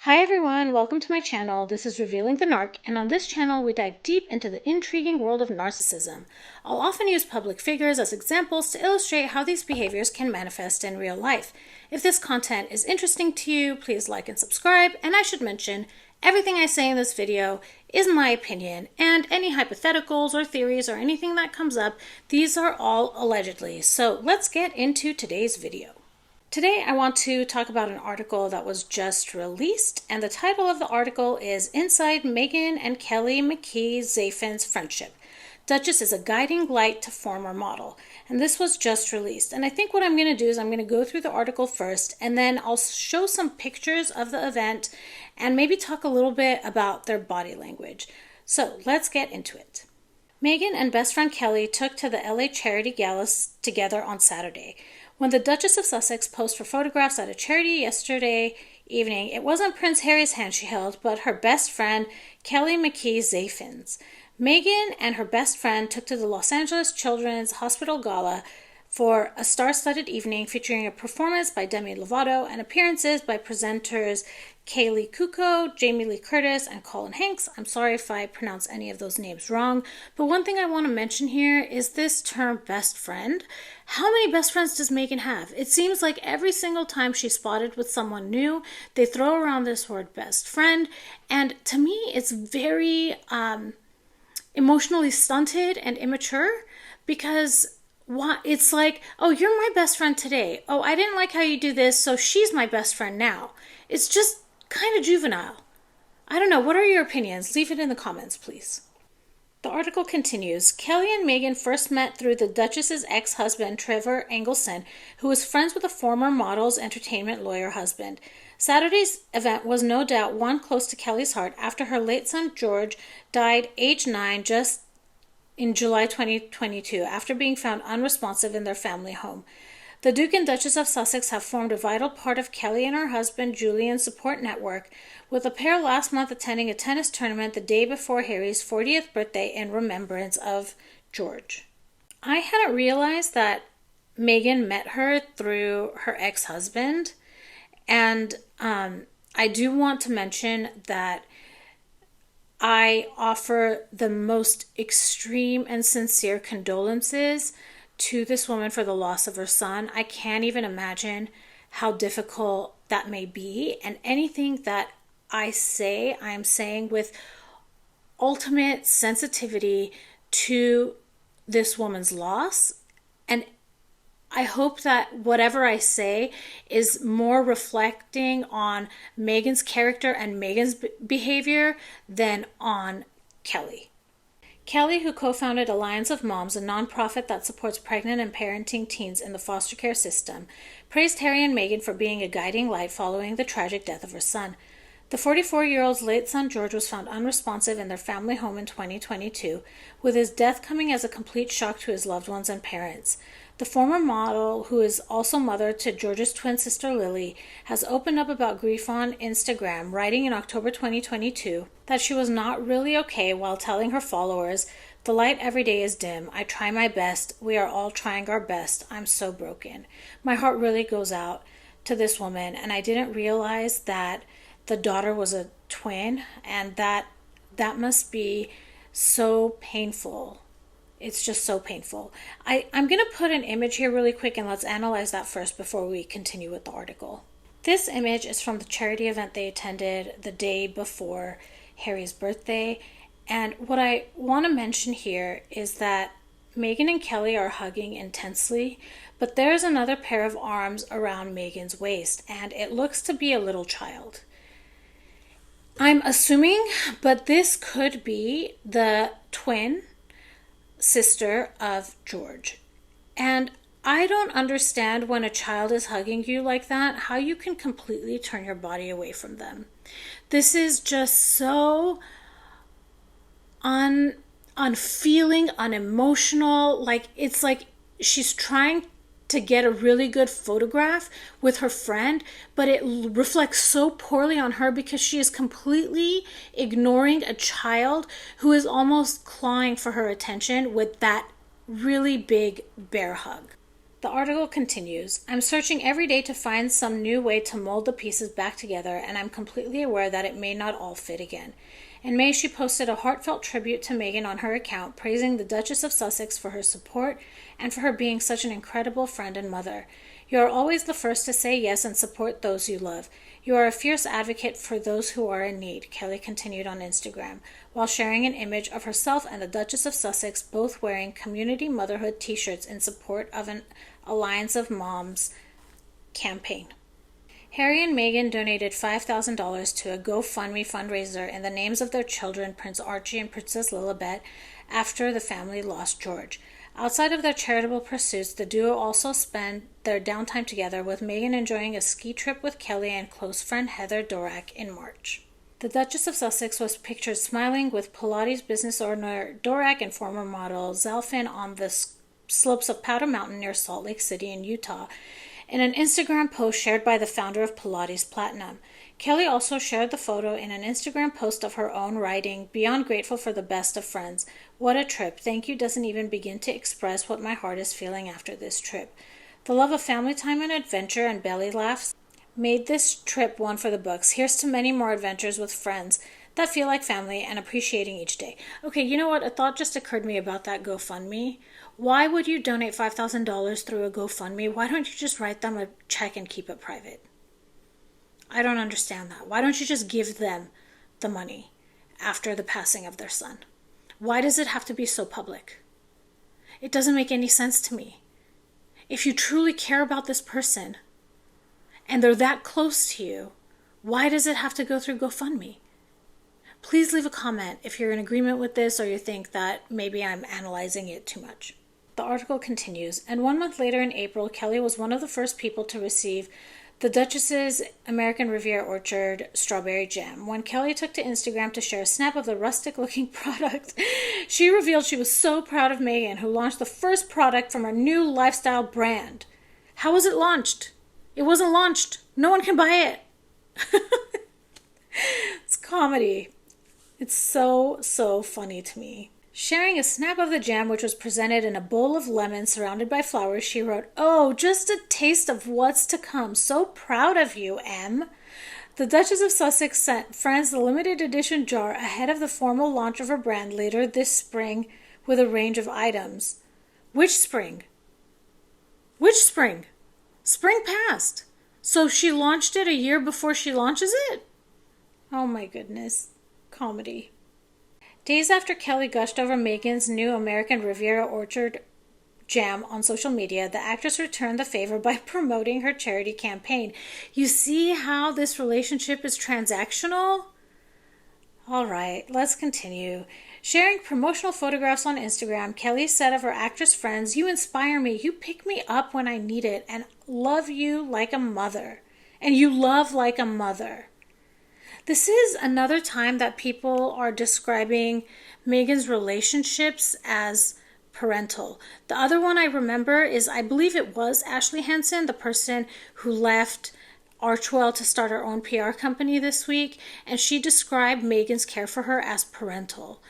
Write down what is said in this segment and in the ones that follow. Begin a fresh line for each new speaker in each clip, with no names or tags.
Hi everyone, welcome to my channel. This is Revealing the Narc, and on this channel we dive deep into the intriguing world of narcissism. I'll often use public figures as examples to illustrate how these behaviors can manifest in real life. If this content is interesting to you, please like and subscribe, and I should mention, everything I say in this video is my opinion, and any hypotheticals or theories or anything that comes up, these are all allegedly. So let's get into today's video. Today I want to talk about an article that was just released, and the title of the article is Inside Meghan and Kelly McKee-Zaffin's Friendship. Duchess is a guiding light to former model. And this was just released. And I think what I'm going to do is I'm going to go through the article first, and then I'll show some pictures of the event and maybe talk a little bit about their body language. So let's get into it. Meghan and best friend Kelly took to the LA charity galas together on Saturday. When the Duchess of Sussex posed for photographs at a charity yesterday evening, it wasn't Prince Harry's hand she held, but her best friend, Kelly McKee-Zaffin's. Meghan and her best friend took to the Los Angeles Children's Hospital Gala for a star-studded evening featuring a performance by Demi Lovato and appearances by presenters Kaylee Cuoco, Jamie Lee Curtis, and Colin Hanks. I'm sorry if I pronounce any of those names wrong, but one thing I want to mention here is this term best friend. How many best friends does Meghan have? It seems like every single time she's spotted with someone new, they throw around this word best friend, and to me it's very emotionally stunted and immature, because it's like, oh, you're my best friend today. Oh, I didn't like how you do this, so she's my best friend now. It's just kind of juvenile. I don't know. What are your opinions? Leave it in the comments, please. The article continues. Kelly and Meghan first met through the Duchess's ex-husband, Trevor Engelson, who was friends with a former model's entertainment lawyer husband. Saturday's event was no doubt one close to Kelly's heart after her late son, George, died age 9 just in July 2022 after being found unresponsive in their family home. The Duke and Duchess of Sussex have formed a vital part of Kelly and her husband Julian's support network, with the pair last month attending a tennis tournament the day before Harry's 40th birthday in remembrance of George. I hadn't realized that Meghan met her through her ex-husband, and I do want to mention that I offer the most extreme and sincere condolences to this woman for the loss of her son. I can't even imagine how difficult that may be, and anything that I say, I'm saying with ultimate sensitivity to this woman's loss, and I hope that whatever I say is more reflecting on Meghan's character and Meghan's behavior than on Kelly. Kelly, who co-founded Alliance of Moms, a nonprofit that supports pregnant and parenting teens in the foster care system, praised Harry and Meghan for being a guiding light following the tragic death of her son. The 44-year-old's late son George was found unresponsive in their family home in 2022, with his death coming as a complete shock to his loved ones and parents. The former model, who is also mother to George's twin sister Lily, has opened up about grief on Instagram, writing in October 2022 that she was not really okay while telling her followers, "The light every day is dim. I try my best. We are all trying our best. I'm so broken. My heart really goes out to this woman, and I didn't realize that the daughter was a twin, and that must be so painful." It's just so painful. I'm going to put an image here really quick, and let's analyze that first before we continue with the article. This image is from the charity event they attended the day before Harry's birthday. And what I want to mention here is that Meghan and Kelly are hugging intensely, but there's another pair of arms around Meghan's waist, and it looks to be a little child. I'm assuming, but this could be the twin sister of George. And I don't understand, when a child is hugging you like that, how you can completely turn your body away from them. This is just so unfeeling, unemotional. Like, it's like she's trying to get a really good photograph with her friend, but it reflects so poorly on her because she is completely ignoring a child who is almost clawing for her attention with that really big bear hug. The article continues, I'm searching every day to find some new way to mold the pieces back together, and I'm completely aware that it may not all fit again. In May, she posted a heartfelt tribute to Meghan on her account, praising the Duchess of Sussex for her support and for her being such an incredible friend and mother. You are always the first to say yes and support those you love. You are a fierce advocate for those who are in need, Kelly continued on Instagram, while sharing an image of herself and the Duchess of Sussex both wearing community motherhood t-shirts in support of an Alliance of Moms campaign. Harry and Meghan donated $5,000 to a GoFundMe fundraiser in the names of their children, Prince Archie and Princess Lilibet, after the family lost George. Outside of their charitable pursuits, the duo also spent their downtime together, with Meghan enjoying a ski trip with Kelly and close friend Heather Dorak in March. The Duchess of Sussex was pictured smiling with Pilates business owner Dorak and former model Zalfin on the slopes of Powder Mountain near Salt Lake City in Utah, in an Instagram post shared by the founder of Pilates Platinum. Kelly also shared the photo in an Instagram post of her own, writing, "Beyond grateful for the best of friends. What a trip. Thank you doesn't even begin to express what my heart is feeling after this trip. The love of family time and adventure and belly laughs made this trip one for the books. Here's to many more adventures with friends that feel like family and appreciating each day." Okay, you know what? A thought just occurred to me about that GoFundMe. Why would you donate $5,000 through a GoFundMe? Why don't you just write them a check and keep it private? I don't understand that. Why don't you just give them the money after the passing of their son? Why does it have to be so public? It doesn't make any sense to me. If you truly care about this person and they're that close to you, why does it have to go through GoFundMe? Please leave a comment if you're in agreement with this or you think that maybe I'm analyzing it too much. The article continues, and 1 month later in April, Kelly was one of the first people to receive the Duchess's American Riviera Orchard strawberry jam. When Kelly took to Instagram to share a snap of the rustic-looking product, she revealed she was so proud of Meghan, who launched the first product from her new lifestyle brand. How was it launched? It wasn't launched. No one can buy it. It's comedy. It's so funny to me. Sharing a snap of the jam, which was presented in a bowl of lemons surrounded by flowers, she wrote, "Oh, just a taste of what's to come. So proud of you, Em." The Duchess of Sussex sent friends the limited edition jar ahead of the formal launch of her brand later this spring with a range of items. Which spring? Which spring? Spring passed. So she launched it a year before she launches it? Oh my goodness. Comedy. Days after Kelly gushed over Meghan's new American Riviera Orchard jam on social media, the actress returned the favor by promoting her charity campaign. You see how this relationship is transactional? All right, let's continue. Sharing promotional photographs on Instagram, Kelly said of her actress friends, "You inspire me, you pick me up when I need it, and love you like a mother. And you love like a mother." This is another time that people are describing Meghan's relationships as parental. The other one I remember is, I believe it was Ashley Hansen, the person who left Archwell to start her own PR company this week, and she described Meghan's care for her as parental.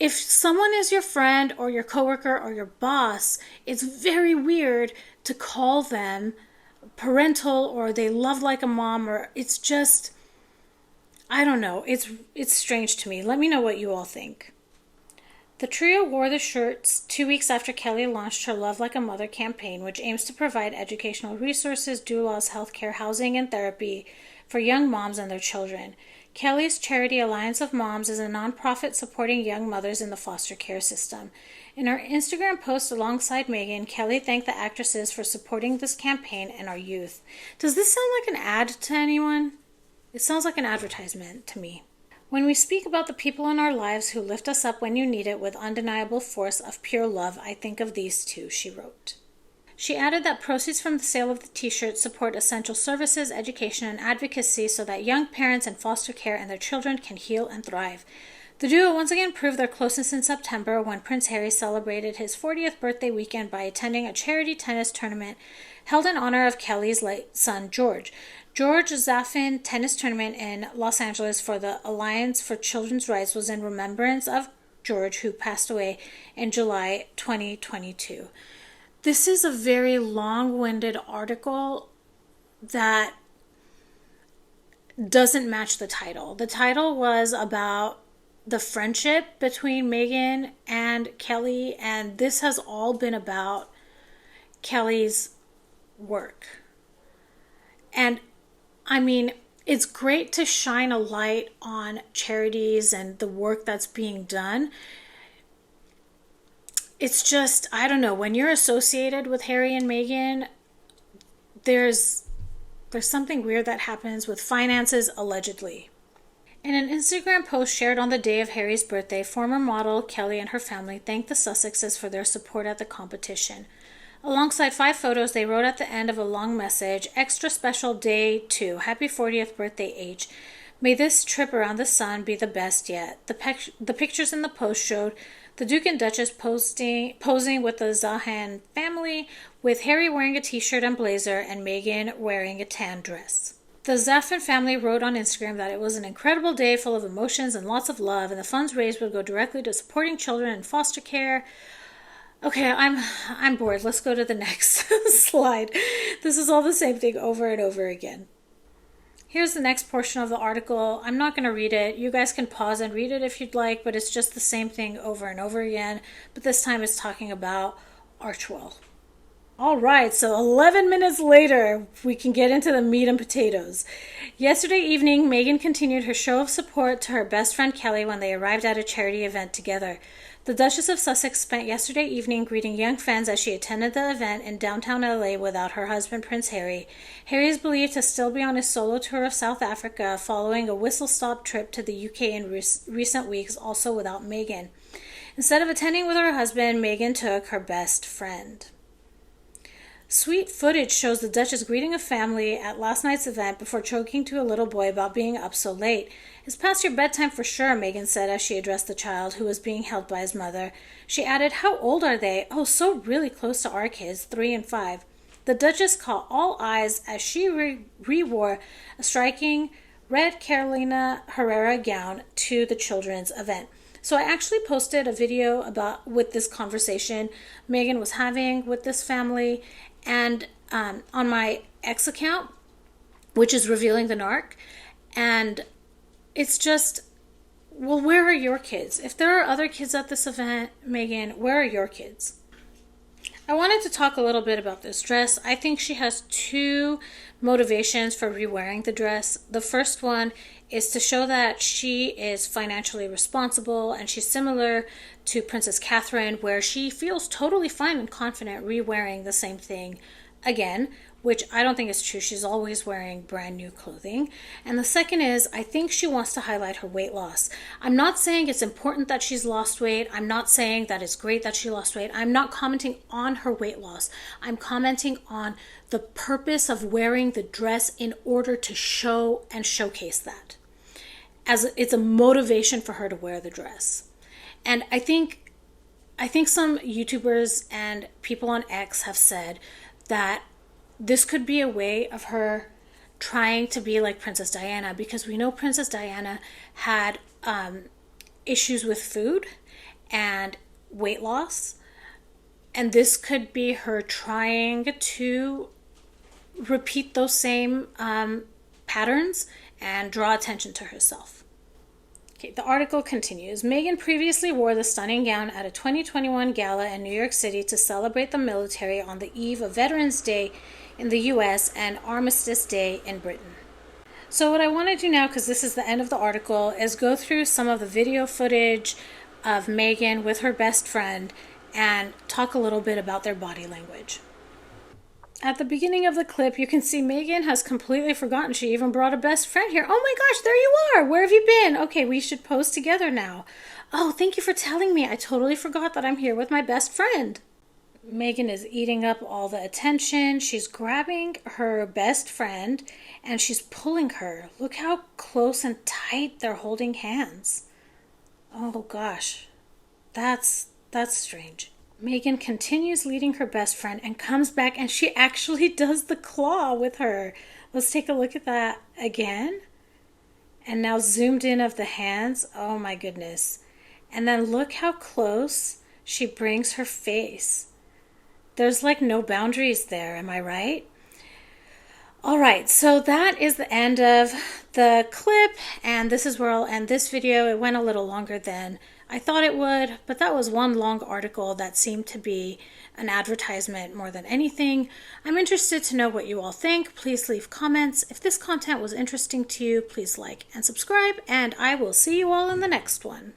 If someone is your friend or your coworker or your boss, it's very weird to call them parental or they love like a mom, or it's just, I don't know. It's strange to me. Let me know what you all think. The trio wore the shirts 2 weeks after Kelly launched her Love Like a Mother campaign, which aims to provide educational resources, doulas, healthcare, housing, and therapy for young moms and their children. Kelly's charity Alliance of Moms is a nonprofit supporting young mothers in the foster care system. In her Instagram post alongside Meghan, Kelly thanked the actresses for supporting this campaign and our youth. Does this sound like an ad to anyone? It sounds like an advertisement to me. When we speak about the people in our lives who lift us up when you need it with undeniable force of pure love, I think of these two, she wrote. She added that proceeds from the sale of the t-shirts support essential services, education, and advocacy so that young parents in foster care and their children can heal and thrive. The duo once again proved their closeness in September when Prince Harry celebrated his 40th birthday weekend by attending a charity tennis tournament held in honor of Kelly's late son, George. George Zafin tennis tournament in Los Angeles for the Alliance for Children's Rights was in remembrance of George, who passed away in July 2022. This is a very long-winded article that doesn't match the title. The title was about the friendship between Meghan and Kelly, and this has all been about Kelly's work. And I mean, it's great to shine a light on charities and the work that's being done. It's just, I don't know, when you're associated with Harry and Meghan, there's something weird that happens with finances, allegedly. In an Instagram post shared on the day of Harry's birthday, former model Kelly and her family thanked the Sussexes for their support at the competition. Alongside 5 photos, they wrote at the end of a long message, "Extra special day 2. Happy 40th birthday, H. May this trip around the sun be the best yet." The pictures in the post showed the Duke and Duchess posing with the Zahan family, with Harry wearing a t-shirt and blazer and Meghan wearing a tan dress. The Zaffin family wrote on Instagram that it was an incredible day full of emotions and lots of love, and the funds raised would go directly to supporting children in foster care. Okay, I'm bored. Let's go to the next slide. This is all the same thing over and over again. Here's the next portion of the article. I'm not going to read it. You guys can pause and read it if you'd like, but it's just the same thing over and over again. But this time it's talking about Archewell. All right, so 11 minutes later, we can get into the meat and potatoes. Yesterday evening, Meghan continued her show of support to her best friend Kelly when they arrived at a charity event together. The Duchess of Sussex spent yesterday evening greeting young fans as she attended the event in downtown LA without her husband, Prince Harry. Harry is believed to still be on his solo tour of South Africa following a whistle-stop trip to the UK in recent weeks, also without Meghan. Instead of attending with her husband, Meghan took her best friend. Sweet footage shows the Duchess greeting a family at last night's event before joking to a little boy about being up so late. "It's past your bedtime for sure," Meghan said as she addressed the child, who was being held by his mother. She added, "How old are they? Oh, so really close to our kids, 3 and 5. The Duchess caught all eyes as she re-wore a striking red Carolina Herrera gown to the children's event. So I actually posted a video with this conversation Meghan was having with this family, and on my X account, which is Revealing the Narc. And it's just, well, where are your kids? If there are other kids at this event, Meghan, where are your kids? I wanted to talk a little bit about this dress. I think she has 2 motivations for re-wearing the dress. The first one is to show that she is financially responsible, and she's similar to Princess Catherine, where she feels totally fine and confident re-wearing the same thing again, which I don't think is true. She's always wearing brand new clothing. And the second is, I think she wants to highlight her weight loss. I'm not saying it's important that she's lost weight. I'm not saying that it's great that she lost weight. I'm not commenting on her weight loss. I'm commenting on the purpose of wearing the dress in order to show and showcase that. As it's a motivation for her to wear the dress. And I think some YouTubers and people on X have said that this could be a way of her trying to be like Princess Diana, because we know Princess Diana had issues with food and weight loss, and this could be her trying to repeat those same patterns and draw attention to herself. Okay, the article continues. Meghan previously wore the stunning gown at a 2021 gala in New York City to celebrate the military on the eve of Veterans Day in the US and Armistice Day in Britain. So what I want to do now, because this is the end of the article, is go through some of the video footage of Meghan with her best friend and talk a little bit about their body language. At the beginning of the clip, you can see Meghan has completely forgotten she even brought a best friend here. Oh my gosh, there you are! Where have you been? Okay, we should pose together now. Oh, thank you for telling me. I totally forgot that I'm here with my best friend. Meghan is eating up all the attention. She's grabbing her best friend and she's pulling her. Look how close and tight they're holding hands. Oh gosh, that's strange. Meghan continues leading her best friend and comes back, and she actually does the claw with her. Let's take a look at that again. And now zoomed in of the hands. Oh my goodness. And then look how close she brings her face. There's like no boundaries there, am I right? All right, so that is the end of the clip, and this is where I'll end this video. It went a little longer than I thought it would, but that was one long article that seemed to be an advertisement more than anything. I'm interested to know what you all think. Please leave comments. If this content was interesting to you, please like and subscribe, and I will see you all in the next one.